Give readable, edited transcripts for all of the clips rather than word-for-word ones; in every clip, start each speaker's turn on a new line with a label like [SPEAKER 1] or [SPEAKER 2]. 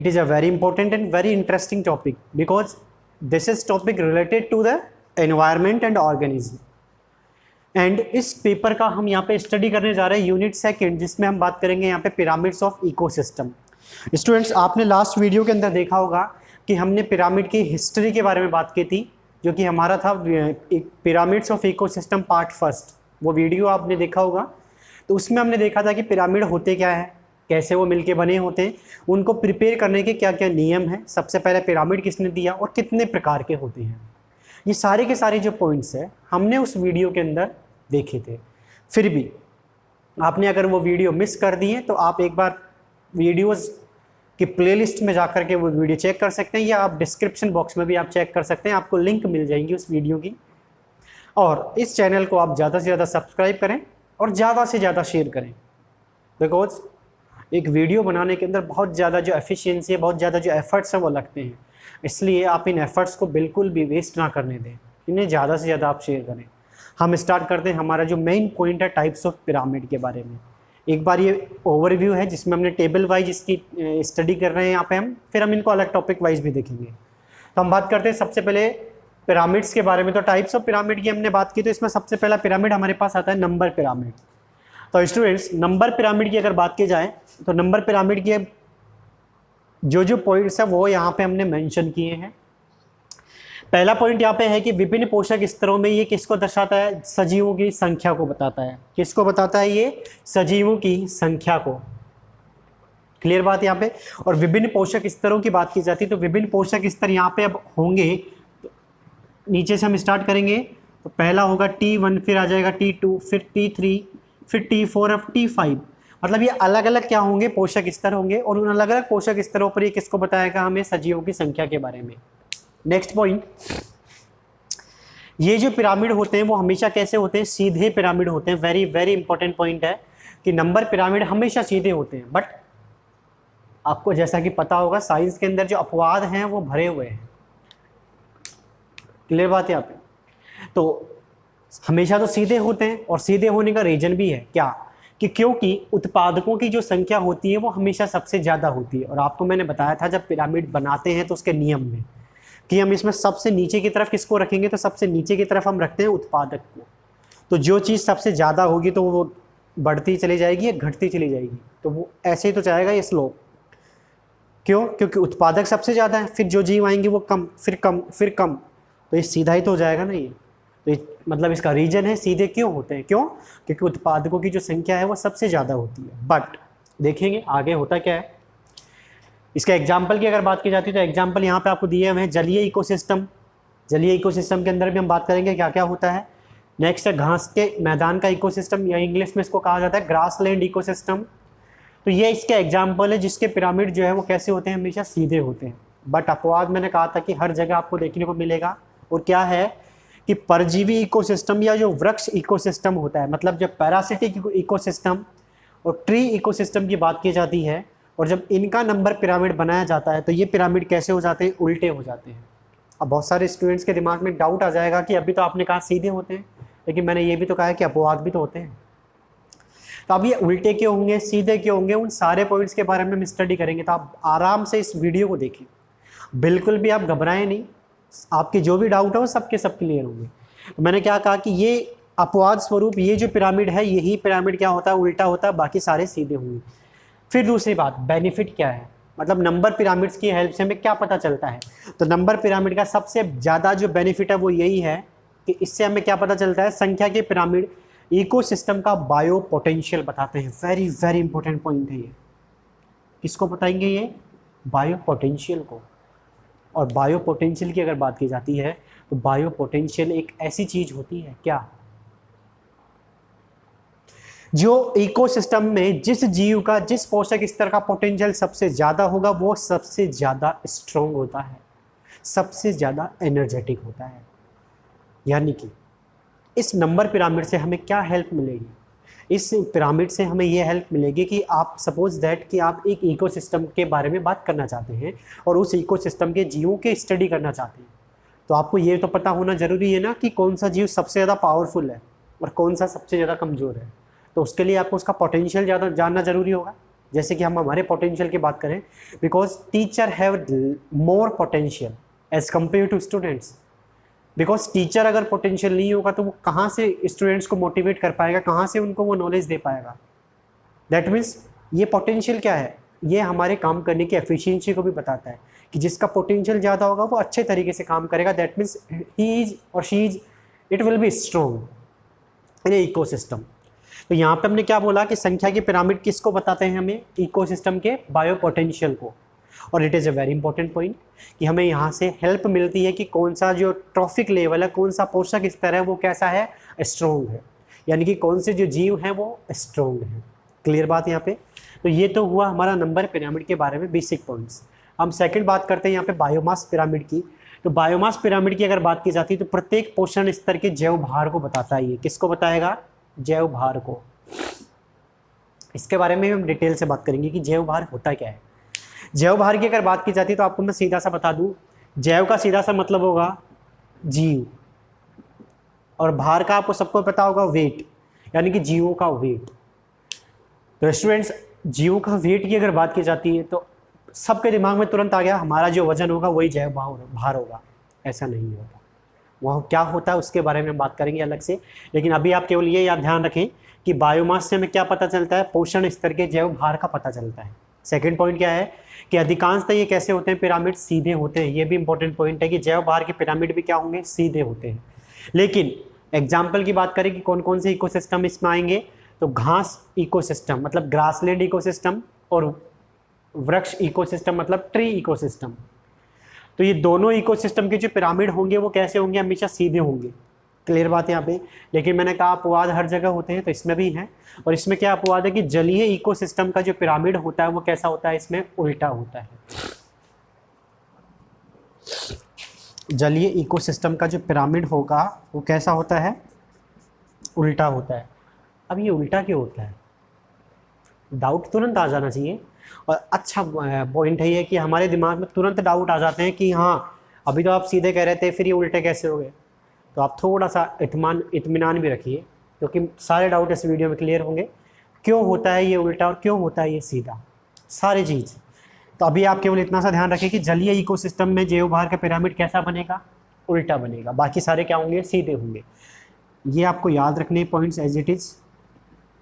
[SPEAKER 1] It is a very important and very interesting topic because this is topic related to the environment and organism. And इस paper का हम यहाँ पे study करने जा रहे हैं यूनिट सेकंड, जिसमें हम बात करेंगे यहाँ पे पिरामिड्स ऑफ इकोसिस्टम। स्टूडेंट्स, आपने लास्ट वीडियो के अंदर देखा होगा कि हमने पिरामिड की हिस्ट्री के बारे में बात की थी, जो कि हमारा था pyramids of ecosystem part first. वो वीडियो आपने देखा होगा। तो उसमें हमने देखा था कि पिरामिड होते क्या है, कैसे वो मिलके बने होते हैं, उनको प्रिपेयर करने के क्या क्या नियम हैं, सबसे पहले पिरामिड किसने दिया और कितने प्रकार के होते हैं। ये सारे के सारे जो पॉइंट्स हैं हमने उस वीडियो के अंदर देखे थे। फिर भी आपने अगर वो वीडियो मिस कर दी है तो आप एक बार वीडियोस की प्लेलिस्ट में जाकर के वो वीडियो चेक कर सकते हैं, या आप डिस्क्रिप्शन बॉक्स में भी आप चेक कर सकते हैं, आपको लिंक मिल जाएंगी उस वीडियो की। और इस चैनल को आप ज़्यादा से ज़्यादा सब्सक्राइब करें और ज़्यादा से ज़्यादा शेयर करें, बिकॉज एक वीडियो बनाने के अंदर बहुत ज़्यादा जो एफिशिएंसी है, बहुत ज़्यादा जो एफर्ट्स हैं वो लगते हैं। इसलिए आप इन एफर्ट्स को बिल्कुल भी वेस्ट ना करने दें, इन्हें ज़्यादा से ज़्यादा आप शेयर करें। हम स्टार्ट करते हैं हमारा जो मेन पॉइंट है टाइप्स ऑफ पिरामिड के बारे में। एक बार ये ओवरव्यू है जिसमें हमने टेबल वाइज इसकी स्टडी कर रहे हैं यहाँ पे हम, फिर हम इनको अलग टॉपिक वाइज भी देखेंगे। तो हम बात करते हैं सबसे पहले पिरामिड्स के बारे में। तो टाइप्स ऑफ पिरामिड की हमने बात की, तो इसमें सबसे पहला पिरामिड हमारे पास आता है नंबर पिरामिड। तो स्टूडेंट्स, नंबर पिरामिड की अगर बात की जाए तो नंबर पिरामिड के जो पॉइंट्स है वो यहाँ पे हमने मेंशन किए हैं। पहला पॉइंट यहाँ पे है कि विभिन्न पोषक स्तरों में ये किसको दर्शाता है, सजीवों की संख्या को बताता है। किसको बताता है ये, सजीवों की संख्या को। क्लियर बात यहाँ पे। और विभिन्न पोषक स्तरों की बात की जाती है तो विभिन्न पोषक स्तर यहाँ पे अब होंगे, तो नीचे से हम स्टार्ट करेंगे। तो पहला होगा T1, फिर आ जाएगा T2, फिर T3, फिर T4 और T5। मतलब ये अलग अलग क्या होंगे, पोषक स्तर होंगे, और उन अलग अलग पोषक स्तरों पर ये किसको बताएगा, हमें सजीवों की संख्या के बारे में। नेक्स्ट पॉइंट, ये जो पिरामिड होते हैं वो हमेशा कैसे होते हैं, सीधे पिरामिड होते हैं। वेरी वेरी इंपॉर्टेंट पॉइंट है कि नंबर पिरामिड हमेशा सीधे होते हैं। बट आपको जैसा कि पता होगा साइंस के अंदर जो अपवाद हैं वो भरे हुए हैं। क्लियर बात है यहाँ पे। तो हमेशा तो सीधे होते हैं, और सीधे होने का रीजन भी है क्या, कि क्योंकि उत्पादकों की जो संख्या होती है वो हमेशा सबसे ज़्यादा होती है। और आपको मैंने बताया था जब पिरामिड बनाते हैं तो उसके नियम में कि हम इसमें सबसे नीचे की तरफ किसको रखेंगे, तो सबसे नीचे की तरफ हम रखते हैं उत्पादक को। तो जो चीज़ सबसे ज़्यादा होगी तो वो बढ़ती चली जाएगी या घटती चली जाएगी, तो वो ऐसे ही तो जाएगा ये स्लोप। क्यों, क्योंकि उत्पादक सबसे ज़्यादा है, फिर जो जीव आएंगे वो कम, फिर कम, फिर कम, तो ये सीधा ही तो हो जाएगा ना ये। तो मतलब इसका रीजन है सीधे क्यों होते हैं, क्यों, क्योंकि उत्पादकों की जो संख्या है वो सबसे ज़्यादा होती है। बट देखेंगे आगे होता क्या है। इसका एग्जाम्पल की अगर बात की जाती है तो एग्जाम्पल यहाँ पे आपको दिए हुए हैं जलीय इकोसिस्टम। जलीय इकोसिस्टम के अंदर भी हम बात करेंगे क्या क्या होता है। नेक्स्ट है घास के मैदान का इकोसिस्टम, या इंग्लिश में इसको कहा जाता है ग्रासलैंड इकोसिस्टम। तो ये इसके एग्जाम्पल है जिसके पिरामिड जो है वो कैसे होते हैं, हमेशा सीधे होते हैं। बट अपवाद मैंने कहा था कि हर जगह आपको देखने को मिलेगा, और क्या है कि परजीवी इकोसिस्टम या जो वृक्ष इकोसिस्टम होता है, मतलब जब पैरासिटिक इकोसिस्टम और ट्री इकोसिस्टम की बात की जाती है, और जब इनका नंबर पिरामिड बनाया जाता है तो ये पिरामिड कैसे हो जाते हैं, उल्टे हो जाते हैं। अब बहुत सारे स्टूडेंट्स के दिमाग में डाउट आ जाएगा कि अभी तो आपने कहा सीधे होते हैं, लेकिन मैंने ये भी तो कहा है कि अपवाद भी तो होते हैं। तो अब ये उल्टे क्यों होंगे, सीधे क्यों होंगे, उन सारे पॉइंट्स के बारे में हम स्टडी करेंगे। तो आप आराम से इस वीडियो को देखें, बिल्कुल भी आप घबराएं नहीं, आपके जो भी डाउट है वो सबके सब क्लियर होंगे। तो मैंने क्या कहा कि ये अपवाद स्वरूप ये जो पिरामिड है, यही पिरामिड क्या होता है, उल्टा होता है, बाकी सारे सीधे होंगे। फिर दूसरी बात, बेनिफिट क्या है, मतलब नंबर पिरामिड्स की हेल्प से हमें क्या पता चलता है। तो नंबर पिरामिड का सबसे ज़्यादा जो बेनिफिट है वो यही है कि इससे हमें क्या पता चलता है, संख्या के पिरामिड इकोसिस्टम का बायो पोटेंशियल बताते हैं। वेरी वेरी इंपॉर्टेंट पॉइंट है ये। किसको बताएंगे, ये बायो पोटेंशियल को। और बायो पोटेंशियल की अगर बात की जाती है तो बायो पोटेंशियल एक ऐसी चीज होती है क्या, जो इकोसिस्टम में जिस जीव का, जिस पोषक स्तर का पोटेंशियल सबसे ज़्यादा होगा वो सबसे ज़्यादा स्ट्रॉन्ग होता है, सबसे ज़्यादा एनर्जेटिक होता है। यानी कि इस नंबर पिरामिड से हमें क्या हेल्प मिलेगी, इस पिरामिड से हमें ये हेल्प मिलेगी कि आप सपोज दैट कि आप एक इकोसिस्टम के बारे में बात करना चाहते हैं और उस इकोसिस्टम के जीवों के स्टडी करना चाहते हैं, तो आपको ये तो पता होना ज़रूरी है ना कि कौन सा जीव सबसे ज़्यादा पावरफुल है और कौन सा सबसे ज़्यादा कमज़ोर है। तो उसके लिए आपको उसका पोटेंशियल ज़्यादा जानना ज़रूरी होगा। जैसे कि हम हमारे पोटेंशियल की बात करें, because teacher have more potential as compare to students. Because teacher अगर पोटेंशियल नहीं होगा तो वो कहाँ से स्टूडेंट्स को मोटिवेट कर पाएगा, कहाँ से उनको वो नॉलेज दे पाएगा। दैट मीन्स ये पोटेंशियल क्या है, ये हमारे काम करने की एफिशिएंसी को भी बताता है कि जिसका पोटेंशियल ज़्यादा होगा वो अच्छे तरीके से काम करेगा। दैट मीन्स ही इज और she is, it will be strong in ecosystem. तो यहाँ पे हमने क्या बोला कि संख्या की पिरामिड किसको बताते हैं, हमें इकोसिस्टम के बायो पोटेंशियल को। और it is a very important point कि हमें यहाँ से हेल्प मिलती है कि कौन सा जो ट्रॉफिक लेवल है, कौन सा पोषक स्तर है वो कैसा है, स्ट्रॉन्ग है, यानी कि कौन से जो जीव हैं वो स्ट्रॉन्ग हैं। क्लियर बात यहाँ पे। तो ये तो हुआ हमारा नंबर पिरामिड के बारे में बेसिक पॉइंट्स। हम सेकंड बात करते हैं यहाँ पे बायोमास पिरामिड की। तो बायोमास पिरामिड की अगर बात की जाती है तो प्रत्येक पोषण स्तर के जैव भार को बताता है। ये किसको बताएगा, जैव भार को। इसके बारे में हम डिटेल से बात करेंगे कि जैव भार होता क्या है। जैव भार की अगर बात की जाती है तो आपको मैं सीधा सा बता दूं, जैव का सीधा सा मतलब होगा जीव, और भार का आपको सबको पता होगा वेट, यानी कि जीवों का वेट। तो स्टूडेंट्स, जीवों का वेट की अगर बात की जाती है तो सबके दिमाग में तुरंत आ गया हमारा जो वजन होगा वही जैव भार होगा। ऐसा नहीं होता, वहाँ क्या होता है उसके बारे में हम बात करेंगे अलग से। लेकिन अभी आप केवल ये याद ध्यान रखें कि बायोमास से हमें क्या पता चलता है, पोषण स्तर के जैव भार का पता चलता है। सेकंड पॉइंट क्या है कि अधिकांशतः ये कैसे होते हैं, पिरामिड सीधे होते हैं। ये भी इंपॉर्टेंट पॉइंट है कि जैव भार के पिरामिड भी क्या होंगे, सीधे होते हैं। लेकिन एग्जाम्पल की बात करें कि कौन कौन से इकोसिस्टम इसमें आएंगे, तो घास इकोसिस्टम मतलब ग्रासलैंड इकोसिस्टम, और वृक्ष इकोसिस्टम मतलब ट्री इकोसिस्टम। तो ये दोनों इकोसिस्टम के जो पिरामिड होंगे वो कैसे होंगे, हमेशा सीधे होंगे। क्लियर बात है यहाँ पे। लेकिन मैंने कहा अपवाद हर जगह होते हैं, तो इसमें भी है। और इसमें क्या अपवाद है कि जलीय इकोसिस्टम का जो पिरामिड होता है वो कैसा होता है, इसमें उल्टा होता है। जलीय इकोसिस्टम का जो पिरामिड होगा वो कैसा होता है, उल्टा होता है। अब ये उल्टा क्यों होता है, डाउट तुरंत आ जाना चाहिए। और अच्छा पॉइंट है ये कि हमारे दिमाग में तुरंत डाउट आ जाते हैं कि हाँ अभी तो आप सीधे कह रहे थे, फिर ये उल्टे कैसे हो गए। तो आप थोड़ा सा इत्मीनान भी रखिए, क्योंकि सारे डाउट इस वीडियो में क्लियर होंगे, क्यों होता है ये उल्टा और क्यों होता है ये सीधा, सारी चीज़। तो अभी आप केवल इतना सा ध्यान रखें कि जलीय इकोसिस्टम में जैव भार का पिरामिड कैसा बनेगा, उल्टा बनेगा। बाकी सारे क्या होंगे, सीधे होंगे। ये आपको याद रखने पॉइंट्स एज इट इज़।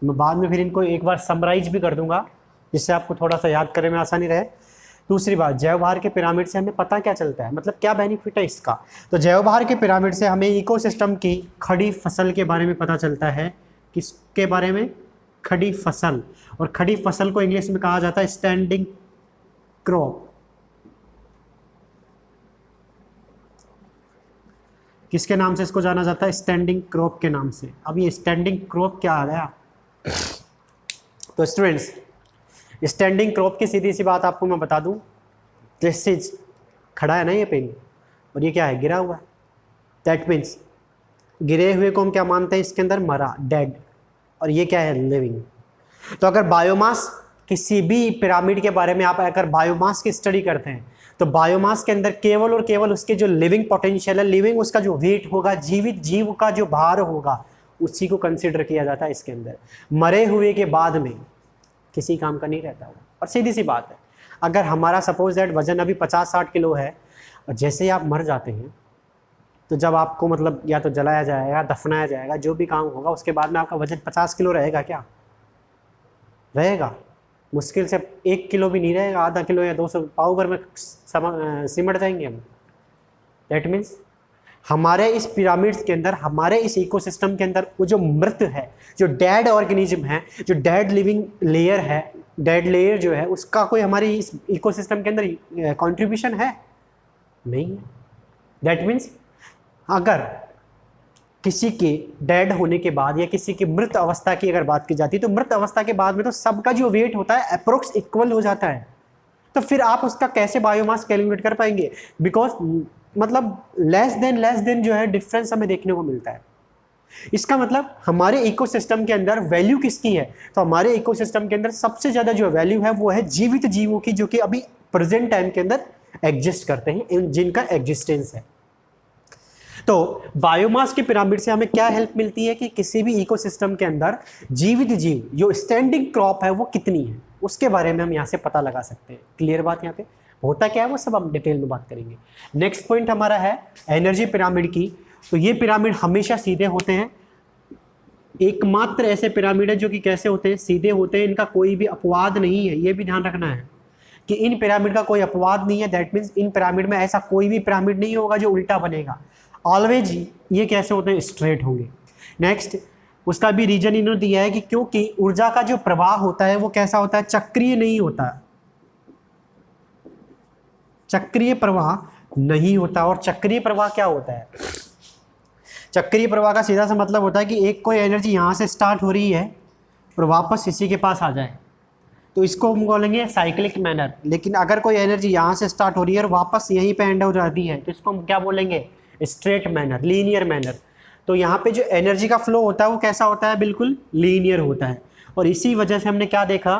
[SPEAKER 1] मैं बाद में फिर इनको एक बार समराइज भी कर दूंगा, जिससे आपको थोड़ा सा याद करने में आसानी रहे। दूसरी बात, जैव भार के पिरामिड से हमें पता क्या चलता है, मतलब क्या बेनिफिट है इसका। तो जैव भार के पिरामिड से हमें इकोसिस्टम की खड़ी फसल के बारे में पता चलता है। किसके बारे में, खड़ी फसल। और खड़ी फसल को इंग्लिश में कहा जाता है स्टैंडिंग क्रॉप। किसके नाम से इसको जाना जाता है, स्टैंडिंग क्रॉप के नाम से। अब ये स्टैंडिंग क्रॉप क्या आ गया, तो स्टूडेंट्स स्टैंडिंग क्रॉप की सीधी सी बात आपको मैं बता दूं, जैसे खड़ा है ना ये पेन, और ये क्या है, गिरा हुआ है। दैट मीन्स गिरे हुए को हम क्या मानते हैं, इसके अंदर मरा, डेड, और ये क्या है, लिविंग। तो अगर बायोमास, किसी भी पिरामिड के बारे में आप अगर बायोमास की स्टडी करते हैं तो बायोमास के अंदर केवल और केवल उसके जो लिविंग पोटेंशियल है, लिविंग उसका जो वेट होगा, जीवित जीव का जो भार होगा, उसी को कंसिडर किया जाता है इसके अंदर। मरे हुए के बाद में किसी काम का नहीं रहता होगा। और सीधी सी बात है, अगर हमारा सपोज दैट वजन अभी 50-60 किलो है, और जैसे ही आप मर जाते हैं तो जब आपको मतलब या तो जलाया जाएगा, दफनाया जाएगा, जो भी काम होगा, उसके बाद में आपका वजन 50 किलो रहेगा क्या, रहेगा? मुश्किल से 1 किलो भी नहीं रहेगा, आधा किलो या 200 पाव भर में सिमट जाएंगे हम। दैट मीन्स हमारे इस पिरामिड्स के अंदर, हमारे इस इकोसिस्टम के अंदर वो जो मृत है, जो डेड ऑर्गेनिज्म है, जो डेड लिविंग लेयर है, डेड लेयर जो है, उसका कोई हमारी इस इकोसिस्टम के अंदर कंट्रीब्यूशन है? नहीं है। दैट मीन्स अगर किसी के डेड होने के बाद या किसी की मृत अवस्था की अगर बात की जाती है, तो मृत अवस्था के बाद में तो सबका जो वेट होता है अप्रोक्स इक्वल हो जाता है। तो फिर आप उसका कैसे बायोमास कैलकुलेट कर पाएंगे? बिकॉज मतलब लेस देन जो है डिफरेंस हमें देखने को मिलता है। इसका मतलब हमारे इकोसिस्टम के अंदर वैल्यू किसकी है? तो हमारे इकोसिस्टम के अंदर सबसे ज्यादा जो वैल्यू है वो है जीवित जीवों की, जो कि अभी प्रेजेंट टाइम के अंदर एग्जिस्ट करते हैं, जिनका एग्जिस्टेंस है। तो बायोमास के पिरामिड से हमें क्या हेल्प मिलती है कि किसी भी इकोसिस्टम के अंदर जीवित जीव जो स्टैंडिंग क्रॉप है वो कितनी है। उसके बारे में हम यहाँ से पता लगा सकते हैं। क्लियर बात यहाँ पे? होता क्या है वो सब हम डिटेल में बात करेंगे। नेक्स्ट पॉइंट हमारा है एनर्जी पिरामिड की। तो ये पिरामिड हमेशा सीधे होते हैं, एकमात्र ऐसे पिरामिड है जो कि कैसे होते हैं, सीधे होते हैं, इनका कोई भी अपवाद नहीं है। ये भी ध्यान रखना है कि इन पिरामिड का कोई अपवाद नहीं है। दैट मीन्स इन पिरामिड में ऐसा कोई भी पिरामिड नहीं होगा जो उल्टा बनेगा। ऑलवेज ये कैसे होते हैं, स्ट्रेट होंगे। नेक्स्ट, उसका भी रीजन इन्होंने दिया है कि क्योंकि ऊर्जा का जो प्रवाह होता है वो कैसा होता है, चक्रीय नहीं होता, चक्रीय प्रवाह नहीं होता। और चक्रीय प्रवाह क्या होता है, चक्रीय प्रवाह का सीधा सा मतलब होता है कि एक कोई एनर्जी यहाँ से स्टार्ट हो रही है और वापस इसी के पास आ जाए, तो इसको हम बोलेंगे साइक्लिक मैनर। लेकिन अगर कोई एनर्जी यहाँ से स्टार्ट हो रही है और वापस यहीं पे एंड हो जाती है तो इसको हम क्या बोलेंगे, स्ट्रेट मैनर, लीनियर मैनर। तो यहाँ पे जो एनर्जी का फ्लो होता है वो कैसा होता है, बिल्कुल लीनियर होता है। और इसी वजह से हमने क्या देखा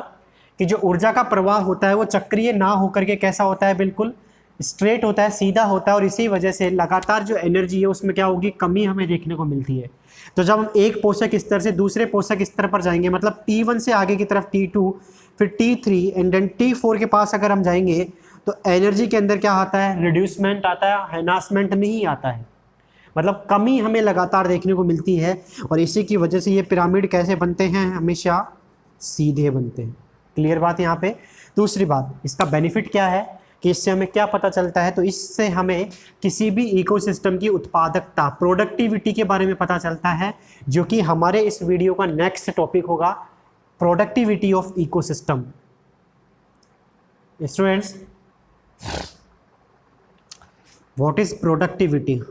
[SPEAKER 1] कि जो ऊर्जा का प्रवाह होता है वो चक्रीय ना होकर के कैसा होता है, बिल्कुल स्ट्रेट होता है, सीधा होता है। और इसी वजह से लगातार जो एनर्जी है उसमें क्या होगी, कमी हमें देखने को मिलती है। तो जब हम एक पोषक स्तर से दूसरे पोषक स्तर पर जाएंगे, मतलब T1 से आगे की तरफ T2, फिर T3 एंड देन T4 के पास अगर हम जाएंगे तो एनर्जी के अंदर क्या आता है, रिड्यूसमेंट आता है, एनहांसमेंट नहीं आता है। मतलब कमी हमें लगातार देखने को मिलती है। और इसी की वजह से ये पिरामिड कैसे बनते हैं, हमेशा सीधे बनते हैं। क्लियर बात यहाँ पे? दूसरी बात, इसका बेनिफिट क्या है कि इससे हमें क्या पता चलता है, तो इससे हमें किसी भी इकोसिस्टम की उत्पादकता, प्रोडक्टिविटी के बारे में पता चलता है, जो कि हमारे इस वीडियो का नेक्स्ट टॉपिक होगा, productivity of ecosystem. Students, what is productivity?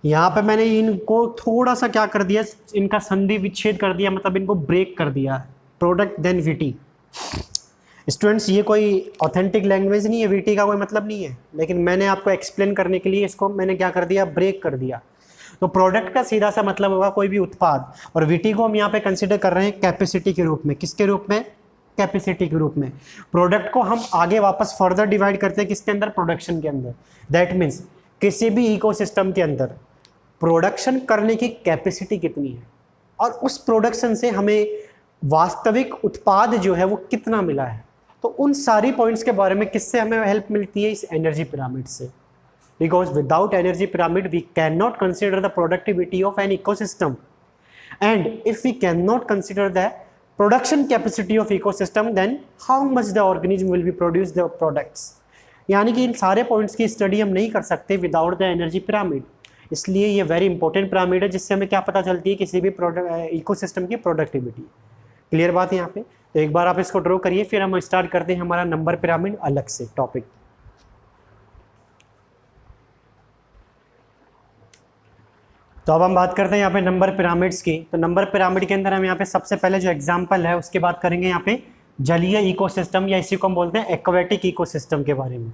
[SPEAKER 1] यहाँ पे मैंने इनको थोड़ा सा क्या कर दिया, इनका संधि विच्छेद कर दिया, मतलब इनको ब्रेक कर दिया। Product then VT. स्टूडेंट्स, ये कोई ऑथेंटिक लैंग्वेज नहीं है, वीटी का कोई मतलब नहीं है, लेकिन मैंने आपको एक्सप्लेन करने के लिए इसको मैंने क्या कर दिया, ब्रेक कर दिया। तो प्रोडक्ट का सीधा सा मतलब होगा कोई भी उत्पाद, और वीटी को हम यहाँ पे कंसिडर कर रहे हैं कैपेसिटी के रूप में। किसके रूप में? कैपेसिटी के रूप में। प्रोडक्ट को हम आगे वापस फर्दर डिवाइड करते हैं किसके अंदर, प्रोडक्शन के अंदर। दैट मीन्स किसी भी इकोसिस्टम के अंदर प्रोडक्शन करने की कैपेसिटी कितनी है और उस प्रोडक्शन से हमें वास्तविक उत्पाद जो है वो कितना मिला है। तो उन सारी पॉइंट्स के बारे में किससे हमें हेल्प मिलती है, इस एनर्जी पिरामिड से। Because without energy pyramid we can not consider the productivity of an ecosystem, and if we can not consider the production capacity of ecosystem, then how much the organism will be produce the products. यानी कि इन सारे points की study हम नहीं कर सकते without the energy pyramid. इसलिए ये वेरी इंपॉर्टेंट पिरामिड है, जिससे हमें क्या पता चलती है, किसी भी इकोसिस्टम की प्रोडक्टिविटी। क्लियर बात है यहाँ पे? तो एक बार आप इसको ड्रॉ करिए, फिर हम स्टार्ट करते हैं हमारा नंबर पिरामिड अलग से टॉपिक। तो अब हम बात करते हैं यहाँ पे नंबर पिरामिड्स की। तो नंबर पिरामिड के अंदर हम यहाँ पे सबसे पहले जो एग्जाम्पल है उसकी बात करेंगे, यहाँ पे जलीय इकोसिस्टम, या इसी को हम बोलते हैं एक्वेटिक इकोसिस्टम के बारे में।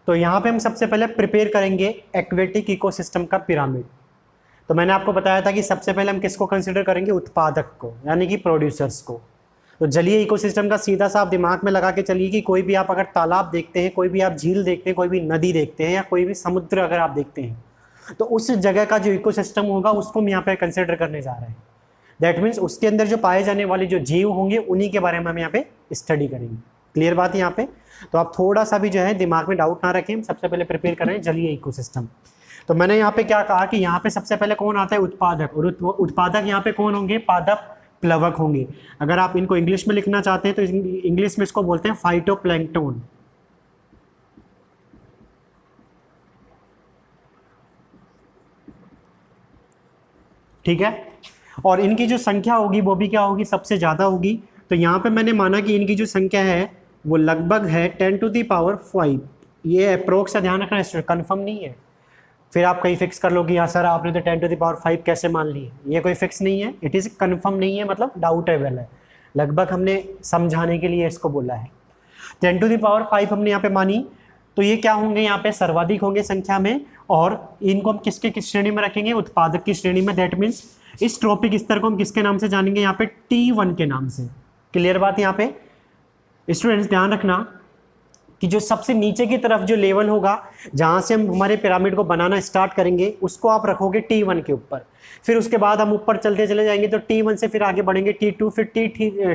[SPEAKER 1] तो यहाँ पे हम सबसे पहले प्रिपेयर करेंगे एक्वेटिक इकोसिस्टम का पिरामिड। तो मैंने आपको बताया था कि सबसे पहले हम किसको कंसिडर करेंगे, उत्पादक को, यानी कि प्रोड्यूसर्स को। तो जलीय इकोसिस्टम का सीधा सा आप दिमाग में लगा के चलिए कि कोई भी आप अगर तालाब देखते हैं, कोई भी आप झील देखते हैं, कोई भी नदी देखते हैं, या कोई भी समुद्र अगर आप देखते हैं, तो उस जगह का जो इकोसिस्टम होगा उसको हम यहाँ पे कंसिडर करने जा रहे हैं। दैट मीन्स उसके अंदर जो पाए जाने वाले जो जीव होंगे उन्हीं के बारे में हम यहाँ पे स्टडी करेंगे। क्लियर बात है यहाँ पे? तो आप थोड़ा सा भी जो है दिमाग में डाउट ना रखें, हम सबसे पहले प्रिपेयर कर रहे हैं जलीय इकोसिस्टम। तो मैंने यहाँ पे क्या कहा कि यहाँ पे सबसे पहले कौन आता है, उत्पादक। और उत्पादक यहाँ पे कौन होंगे, पादप प्लवक होंगे। अगर आप इनको इंग्लिश में लिखना चाहते हैं तो इंग्लिश में इसको बोलते हैं फाइटोप्लैंक्टन। ठीक है? और इनकी जो संख्या होगी वो भी क्या होगी, सबसे ज़्यादा होगी। तो यहाँ पे मैंने माना कि इनकी जो संख्या है वो लगभग है 10⁵। ये अप्रोक्स, ध्यान रखना, कंफर्म नहीं है। फिर आप कहीं फिक्स कर लो कि हाँ सर आपने तो 10⁵ कैसे मान ली, ये कोई फिक्स नहीं है, इट इज़ कंफर्म नहीं है, मतलब डाउटेबल है। लगभग हमने समझाने के लिए इसको बोला है। 10⁵ हमने यहाँ पे मानी, तो ये क्या होंगे, यहाँ पे सर्वाधिक होंगे संख्या में, और इनको हम किसके किस श्रेणी में रखेंगे, उत्पादक की श्रेणी में। दैट मीन्स इस ट्रॉपिक स्तर को हम किसके नाम से जानेंगे, यहाँ पे T1 के नाम से। क्लियर बात। यहाँ पे स्टूडेंट्स ध्यान रखना कि जो सबसे नीचे की तरफ जो लेवल होगा, जहाँ से हम हमारे पिरामिड को बनाना स्टार्ट करेंगे, उसको आप रखोगे T1 के ऊपर। फिर उसके बाद हम ऊपर चलते चले जाएंगे, तो T1 से फिर आगे बढ़ेंगे T2, फिर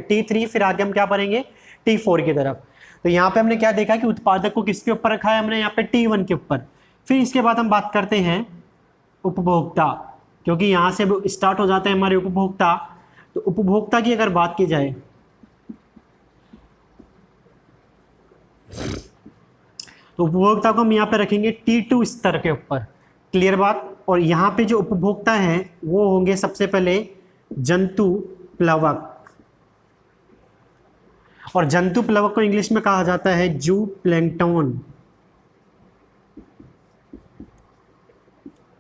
[SPEAKER 1] T3, फिर आगे हम क्या बढ़ेंगे, T4 की तरफ। तो यहाँ पे हमने क्या देखा कि उत्पादक को किसके ऊपर रखा है, हमने यहाँ पे T1 के ऊपर। फिर इसके बाद हम बात करते हैं उपभोक्ता, क्योंकि यहाँ से स्टार्ट हो जाते हैं हमारे उपभोक्ता। तो उपभोक्ता की अगर बात की जाए, तो उपभोक्ता को हम यहाँ पे रखेंगे T2 स्तर के ऊपर। क्लियर बात। और यहाँ पे जो उपभोक्ता है वो होंगे सबसे पहले जंतु प्लवक, और जंतु प्लवक को इंग्लिश में कहा जाता है जू प्लैंक्टन।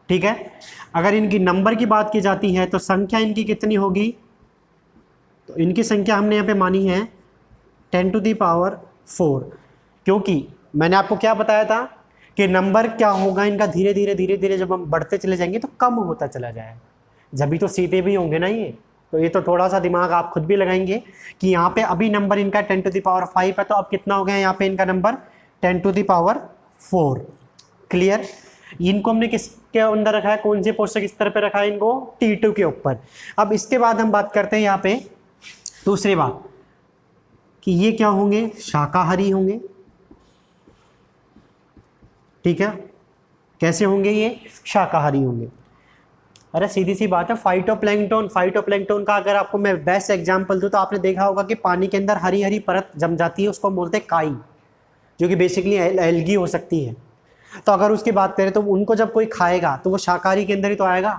[SPEAKER 1] ठीक है। अगर इनकी नंबर की बात की जाती है तो संख्या इनकी कितनी होगी, तो इनकी संख्या हमने यहाँ पे मानी है 10⁴, क्योंकि मैंने आपको क्या बताया था कि नंबर क्या होगा इनका, धीरे धीरे जब हम बढ़ते चले जाएंगे तो कम होता चला जाएगा, जब तो सीधे भी होंगे ना ये। तो ये तो थोड़ा सा दिमाग आप खुद भी लगाएंगे कि यहाँ पे अभी नंबर इनका 10⁵ है, तो अब कितना हो गया यहाँ पे इनका नंबर 10⁴। क्लियर। इनको हमने किसके अंदर रखा है, कौन से पोषक स्तर पे रखा है, इनको T2 के ऊपर। अब इसके बाद हम बात करते हैं यहाँ पे दूसरी बात कि ये क्या होंगे, शाकाहारी होंगे। ठीक है। कैसे होंगे ये, शाकाहारी होंगे। अरे सीधी सी बात है, फाइटोप्लैंक्टन का अगर आपको मैं बेस्ट एग्जांपल दूं तो आपने देखा होगा कि पानी के अंदर हरी हरी परत जम जाती है, उसको हम बोलते हैं काई, जो कि बेसिकली एल्गी हो सकती है। तो अगर उसकी बात करें तो उनको जब कोई खाएगा तो वो शाकाहारी के अंदर ही तो आएगा।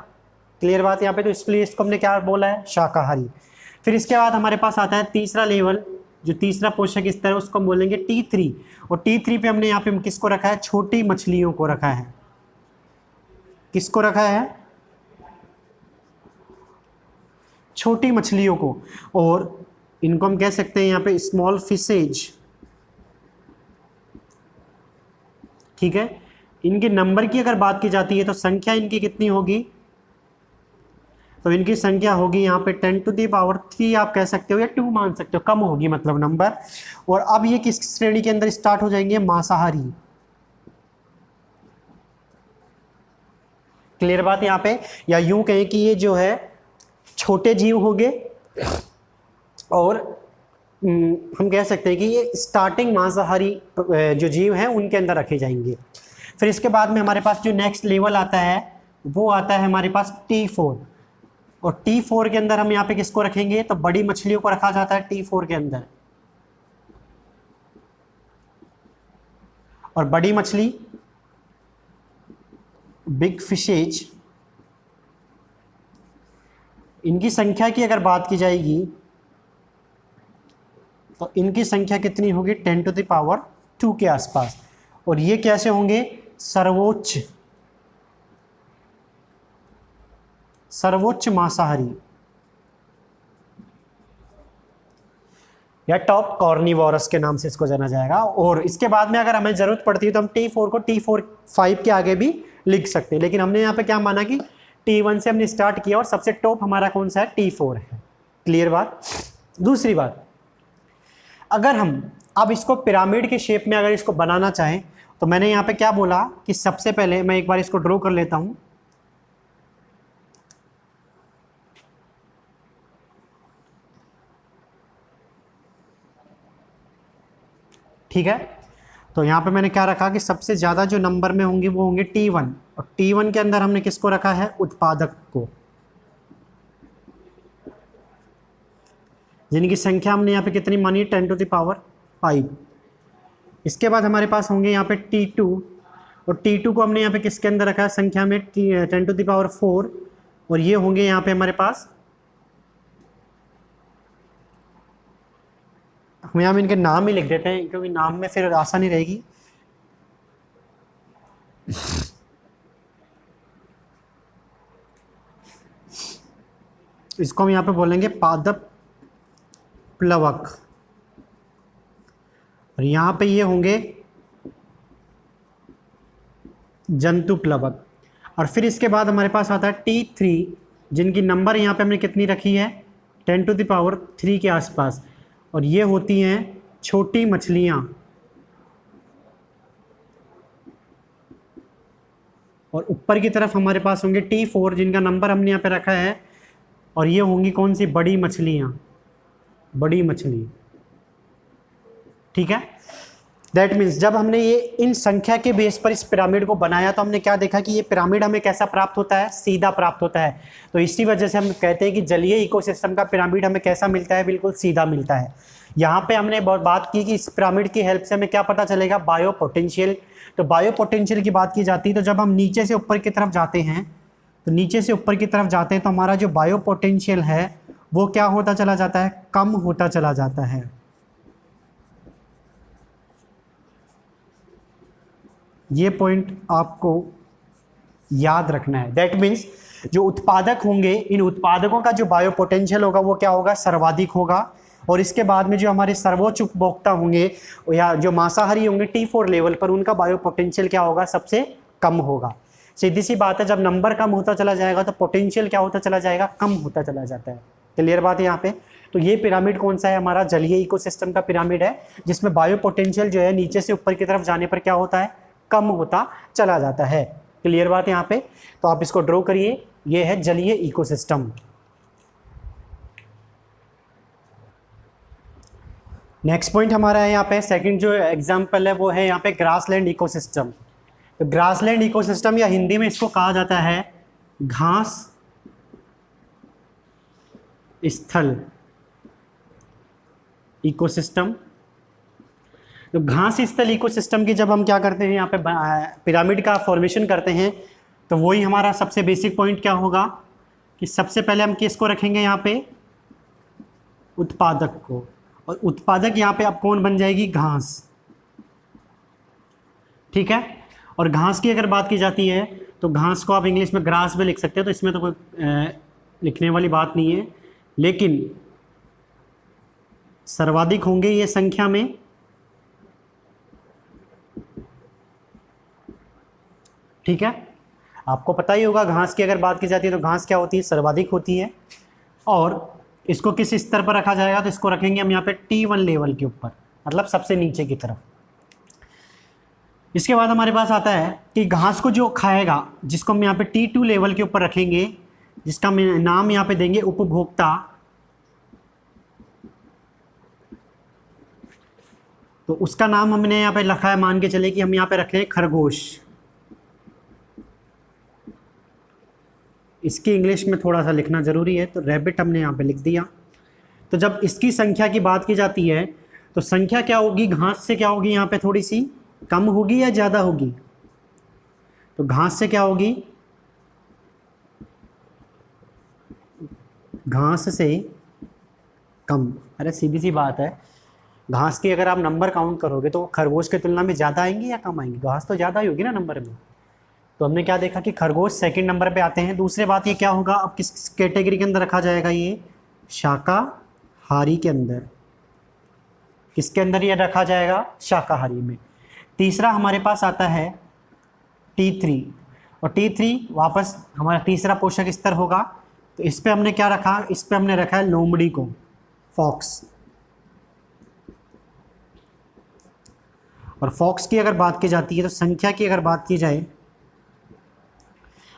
[SPEAKER 1] क्लियर बात यहाँ पे। तो इसलिए इसको हमने क्या बोला है, शाकाहारी। फिर इसके बाद हमारे पास आता है तीसरा लेवल, जो तीसरा पोषक स्तर है उसको हम बोलेंगे T3। और T3 पे हमने यहाँ पे किसको रखा है, छोटी मछलियों को रखा है। किसको रखा है, छोटी मछलियों को। और इनको हम कह सकते हैं यहाँ पे स्मॉल फिशेज। ठीक है। इनके नंबर की अगर बात की जाती है तो संख्या इनकी कितनी होगी, तो इनकी संख्या होगी यहाँ पे 10⁵ आप कह सकते हो, या 2 मान सकते हो, कम होगी मतलब नंबर। और अब ये किस श्रेणी के अंदर स्टार्ट हो जाएंगे, मांसाहारी। क्लियर बात यहाँ पे। या यूं कहें कि ये जो है छोटे जीव होंगे, और हम कह सकते हैं कि ये स्टार्टिंग मांसाहारी जो जीव हैं उनके अंदर रखे जाएंगे। फिर इसके बाद में हमारे पास जो नेक्स्ट लेवल आता है वो आता है हमारे पास T4। और T4 के अंदर हम यहाँ पे किसको रखेंगे, तो बड़ी मछलियों को रखा जाता है T4 के अंदर। और बड़ी मछली, बिग फिशेज, इनकी संख्या की अगर बात की जाएगी तो इनकी संख्या कितनी होगी, 10⁵2 के आसपास। और ये कैसे होंगे, सर्वोच्च मांसाहारी, या टॉप कॉर्निवोरस के नाम से इसको जाना जाएगा। और इसके बाद में अगर हमें जरूरत पड़ती है तो हम T4 को T4-5 के आगे भी लिख सकते हैं, लेकिन हमने यहाँ पे क्या माना कि T1 से हमने स्टार्ट किया और सबसे टॉप हमारा कौन सा है, T4 है। क्लियर बात। दूसरी बात, अगर हम अब इसको पिरामिड के शेप में अगर इसको बनाना चाहें तो मैंने यहाँ पे क्या बोला कि सबसे पहले मैं एक बार इसको ड्रॉ कर लेता हूँ। ठीक है। तो यहाँ पे मैंने क्या रखा कि सबसे ज़्यादा जो नंबर में होंगे वो होंगे T1, और T1 के अंदर हमने किसको रखा है, उत्पादक को, जिनकी संख्या हमने यहाँ पे कितनी मानी है, 10⁵5। इसके बाद हमारे पास होंगे यहाँ पे T2, और T2 को हमने यहाँ पे किसके अंदर रखा है, संख्या में 10⁴। और ये होंगे यहाँ पे हमारे पास, हम यहाँ में इनके नाम ही लिख देते हैं क्योंकि नाम में फिर आसानी रहेगी। इसको हम यहाँ पे बोलेंगे पादप प्लवक, और यहाँ पे ये होंगे जंतु प्लवक। और फिर इसके बाद हमारे पास आता है T3, जिनकी नंबर यहाँ पे हमने कितनी रखी है 10⁻³ के आसपास, और ये होती हैं छोटी मछलियाँ। और ऊपर की तरफ हमारे पास होंगे T4, जिनका नंबर हमने यहाँ पे रखा है, और ये होंगी कौन सी, बड़ी मछलियाँ, बड़ी मछली। ठीक है, दैट मीन्स जब हमने ये इन संख्या के बेस पर इस पिरामिड को बनाया तो हमने क्या देखा कि ये पिरामिड हमें कैसा प्राप्त होता है, सीधा प्राप्त होता है। तो इसी वजह से हम कहते हैं कि जलीय इकोसिस्टम का पिरामिड हमें कैसा मिलता है, बिल्कुल सीधा मिलता है। यहाँ पे हमने बात की कि इस पिरामिड की हेल्प से हमें क्या पता चलेगा, बायो पोटेंशियल। तो बायो पोटेंशियल की बात की जाती है तो जब हम नीचे से ऊपर की तरफ जाते हैं, तो नीचे से ऊपर की तरफ जाते हैं तो हमारा जो बायो पोटेंशियल है वो क्या होता चला जाता है, कम होता चला जाता है। ये पॉइंट आपको याद रखना है। दैट मीन्स जो उत्पादक होंगे, इन उत्पादकों का जो बायो पोटेंशियल होगा वो क्या होगा, सर्वाधिक होगा। और इसके बाद में जो हमारे सर्वोच्च उपभोक्ता होंगे या जो मांसाहारी होंगे T4 लेवल पर, उनका बायो पोटेंशियल क्या होगा, सबसे कम होगा। सीधी सी बात है, जब नंबर कम होता चला जाएगा तो पोटेंशियल क्या होता चला जाएगा, कम होता चला जाता है। क्लियर बात है यहाँ पे। तो ये पिरामिड कौन सा है, हमारा जलीय इकोसिस्टम का पिरामिड है, जिसमें बायो पोटेंशियल जो है नीचे से ऊपर की तरफ जाने पर क्या होता है, कम होता चला जाता है। क्लियर बात है यहाँ पे। तो आप इसको ड्रॉ करिए, ये है जलीय इकोसिस्टम। नेक्स्ट पॉइंट हमारा है यहाँ पे, सेकंड जो एग्जांपल है वो है यहाँ पे ग्रासलैंड इकोसिस्टम। तो ग्रासलैंड इकोसिस्टम या हिंदी में इसको कहा जाता है घास स्थल इकोसिस्टम। तो घास स्थल इकोसिस्टम की जब हम क्या करते हैं, यहाँ पे पिरामिड का फॉर्मेशन करते हैं, तो वही हमारा सबसे बेसिक पॉइंट क्या होगा कि सबसे पहले हम किसको रखेंगे यहाँ पे, उत्पादक को। और उत्पादक यहाँ पे अब कौन बन जाएगी, घास। ठीक है। और घास की अगर बात की जाती है तो घास को आप इंग्लिश में ग्रास भी लिख सकते हो, तो इसमें तो कोई लिखने वाली बात नहीं है, लेकिन सर्वाधिक होंगे ये संख्या में। ठीक है, आपको पता ही होगा घास की अगर बात की जाती है तो घास क्या होती है, सर्वाधिक होती है। और इसको किस स्तर पर रखा जाएगा, तो इसको रखेंगे हम यहाँ पे T1 लेवल के ऊपर, मतलब सबसे नीचे की तरफ। इसके बाद हमारे पास आता है कि घास को जो खाएगा, जिसको हम यहाँ पे T2 लेवल के ऊपर रखेंगे, जिसका नाम यहाँ पे देंगे उपभोक्ता। तो उसका नाम हमने यहाँ पे लिखा है, मान के चले कि हम यहाँ पे रखें खरगोश। इसकी इंग्लिश में थोड़ा सा लिखना ज़रूरी है, तो रैबिट हमने यहाँ पे लिख दिया। तो जब इसकी संख्या की बात की जाती है तो संख्या क्या होगी, घास से क्या होगी, यहाँ पे थोड़ी सी कम होगी या ज़्यादा होगी, तो घास से क्या होगी, घास से कम। अरे सीधी सी बात है, घास की अगर आप नंबर काउंट करोगे तो खरगोश की तुलना में ज़्यादा आएंगे या कम आएंगे, घास तो ज़्यादा ही होगी ना नंबर में। तो हमने क्या देखा कि खरगोश सेकंड नंबर पे आते हैं। दूसरी बात ये क्या होगा, अब किस कैटेगरी के अंदर रखा जाएगा, ये शाकाहारी के अंदर। किसके अंदर ये रखा जाएगा, शाकाहारी में। तीसरा हमारे पास आता है T3, और T3 वापस हमारा तीसरा पोषक स्तर होगा। तो इस पे हमने क्या रखा, इस पे हमने रखा है लोमड़ी को, फॉक्स। और फॉक्स की अगर बात की जाती है तो संख्या की अगर बात की जाए